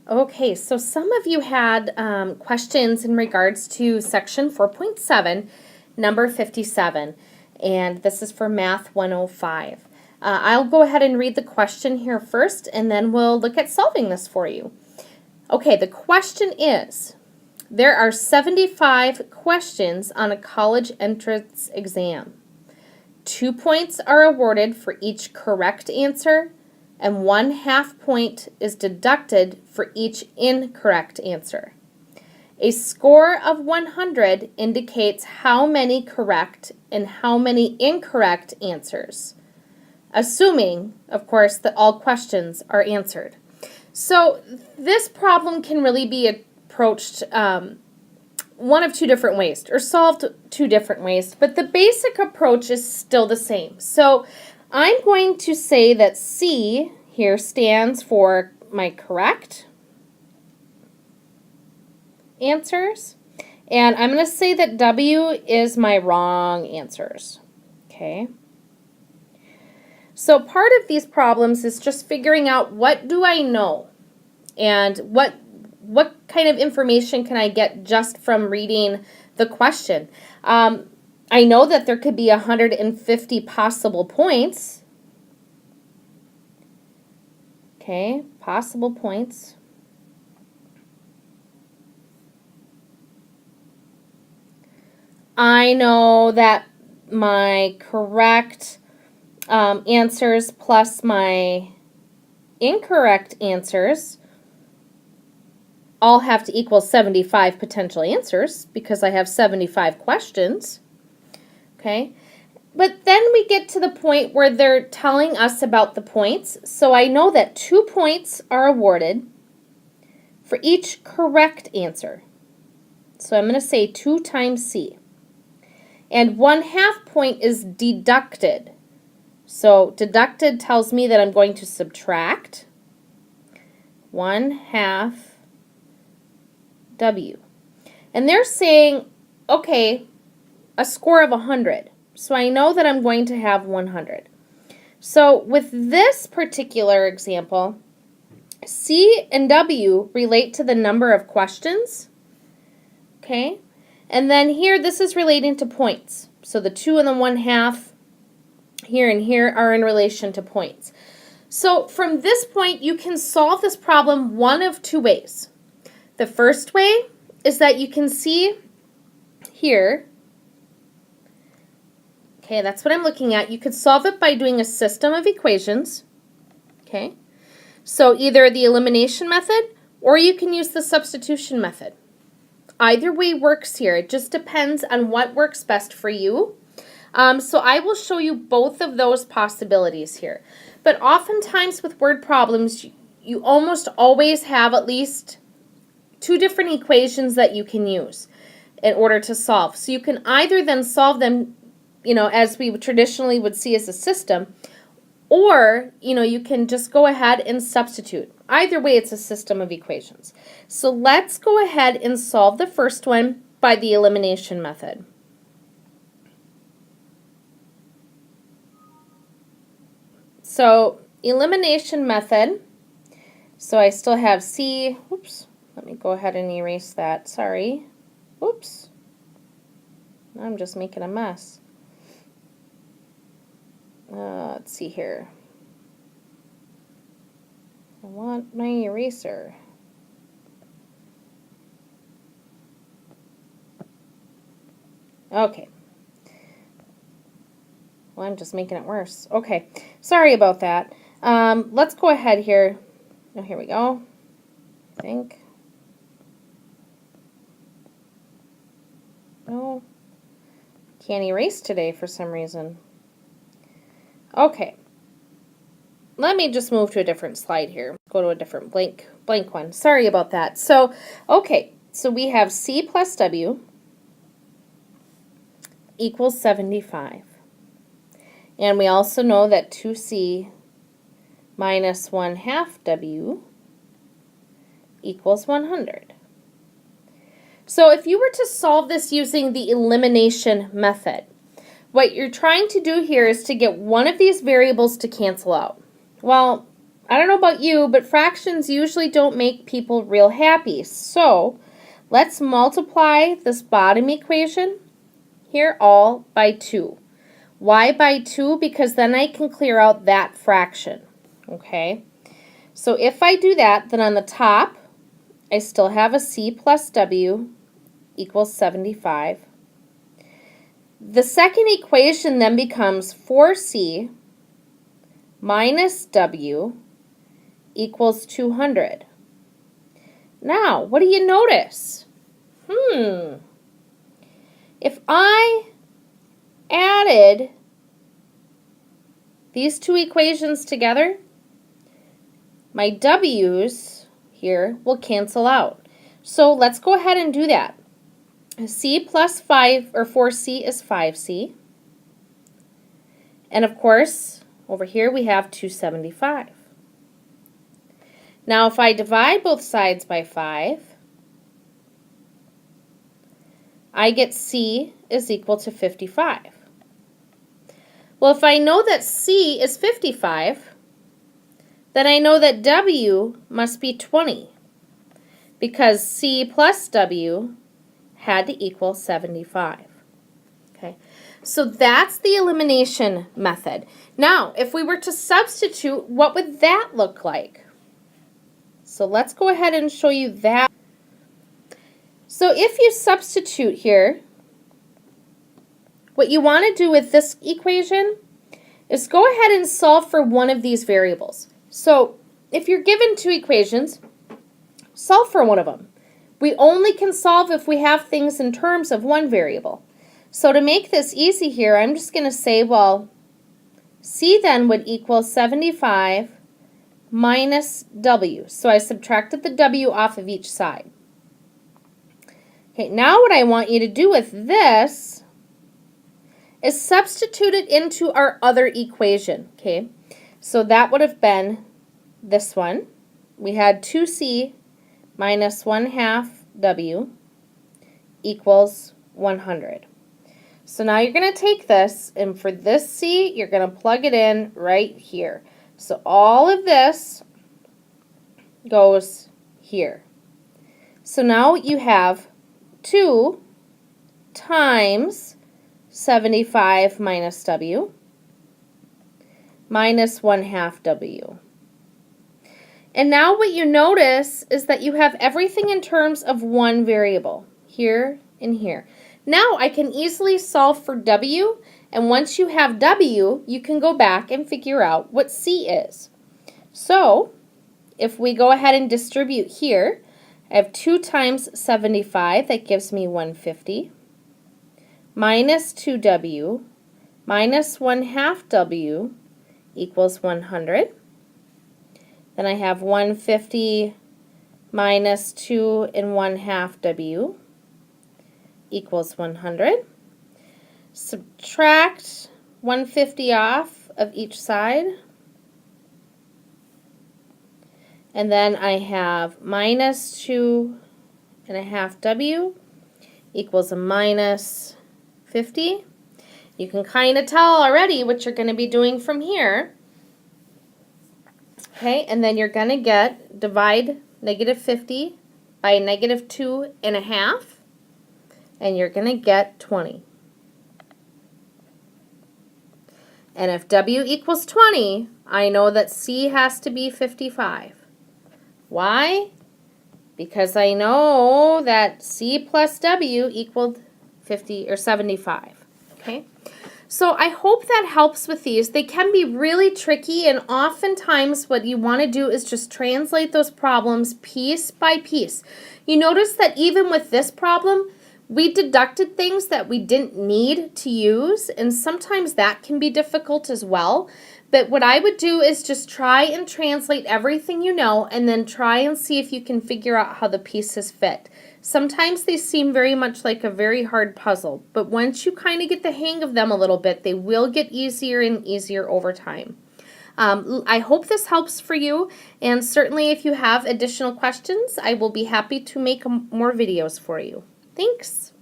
Okay, so some of you had questions in regards to section 4.7, number 57, and this is for Math 105. I'll go ahead and read the question here first, and then we'll look at solving this for you. Okay, the question is, there are 75 questions on a college entrance exam. 2 points are awarded for each correct answer, and 1/2 point is deducted for each incorrect answer. A score of 100 indicates how many correct and how many incorrect answers, assuming, of course, that all questions are answered. So this problem can really be approached one of two different ways, or solved two different ways, but the basic approach is still the same. So I'm going to say that C here stands for my correct answers, and I'm going to say that W is my wrong answers. Okay. So part of these problems is just figuring out what do I know and what kind of information can I get just from reading the question. I know that there could be 150 possible points. Okay, possible points. I know that my correct answers plus my incorrect answers all have to equal 75 potential answers because I have 75 questions. Okay, but then we get to the point where they're telling us about the points. So I know that 2 points are awarded for each correct answer. So I'm going to say 2 times C. And 1/2 point is deducted. So deducted tells me that I'm going to subtract 1/2 W. And they're saying, okay, a score of 100. So I know that I'm going to have 100. So with this particular example, C and W relate to the number of questions. Okay? And then here, this is relating to points. So the 2 and the 1/2 here and here are in relation to points. So from this point, you can solve this problem one of two ways. The first way is that you can see here, okay, that's what I'm looking at. You could solve it by doing a system of equations, okay? So either the elimination method or you can use the substitution method. Either way works here. It just depends on what works best for you. So I will show you both of those possibilities here. But oftentimes with word problems, you almost always have at least 2 different equations that you can use in order to solve. So you can either then solve them, as we traditionally would see as a system, or, you can just go ahead and substitute. Either way, it's a system of equations. So let's go ahead and solve the first one by the elimination method. So elimination method, so I still have C, oops, let me go ahead and erase that, sorry. Oops, I'm just making a mess. Let's see here. I want my eraser. Okay. Well, I'm just making it worse. Okay, sorry about that. Let's go ahead here. Oh, here we go. I think. No, can't erase today for some reason. Okay, let me just move to a different slide here. Go to a different blank one. Sorry about that. So, okay, so we have C plus W equals 75. And we also know that 2C minus 1/2 W equals 100. So if you were to solve this using the elimination method, what you're trying to do here is to get one of these variables to cancel out. Well, I don't know about you, but fractions usually don't make people real happy. So let's multiply this bottom equation here all by 2. Why by 2? Because then I can clear out that fraction. Okay? So if I do that, then on the top, I still have a c plus w equals 75. The second equation then becomes 4c minus w equals 200. Now, what do you notice? If I added these two equations together, my w's here will cancel out. So let's go ahead and do that. C plus 5 or 4c is 5c. And of course, over here we have 275. Now if I divide both sides by 5, I get c is equal to 55. Well, if I know that c is 55, then I know that w must be 20, because c plus w had to equal 75. Okay, so that's the elimination method. Now, if we were to substitute, what would that look like? So let's go ahead and show you that. So if you substitute here, what you want to do with this equation is go ahead and solve for one of these variables. So if you're given two equations, solve for one of them. We only can solve if we have things in terms of one variable. So to make this easy here, I'm just going to say, well, c then would equal 75 minus w. So I subtracted the w off of each side. Okay, now what I want you to do with this is substitute it into our other equation. Okay, so that would have been this one. We had 2c minus 1/2 w equals 100. So now you're going to take this, and for this c, you're going to plug it in right here. So all of this goes here. So now you have 2 times 75 minus w minus 1/2 w. And now what you notice is that you have everything in terms of one variable, here and here. Now I can easily solve for w, and once you have w, you can go back and figure out what c is. So if we go ahead and distribute here, I have 2 times 75, that gives me 150, minus 2w, minus 1/2 w equals 100. Then I have 150 minus 2 and 1/2 w equals 100. Subtract 150 off of each side. And then I have minus 2.5 w equals a minus 50. You can kind of tell already what you're going to be doing from here. Okay, and then you're going to get, divide negative 50 by negative 2.5, and you're going to get 20. And if w equals 20, I know that c has to be 55. Why? Because I know that c plus w equaled 50 or 75. Okay? So I hope that helps with these. They can be really tricky, and oftentimes what you want to do is just translate those problems piece by piece. You notice that even with this problem, we deducted things that we didn't need to use, and sometimes that can be difficult as well. But what I would do is just try and translate everything you know, and then try and see if you can figure out how the pieces fit. Sometimes they seem very much like a very hard puzzle, but once you kind of get the hang of them a little bit, they will get easier and easier over time. I hope this helps for you, and certainly if you have additional questions, I will be happy to make more videos for you. Thanks.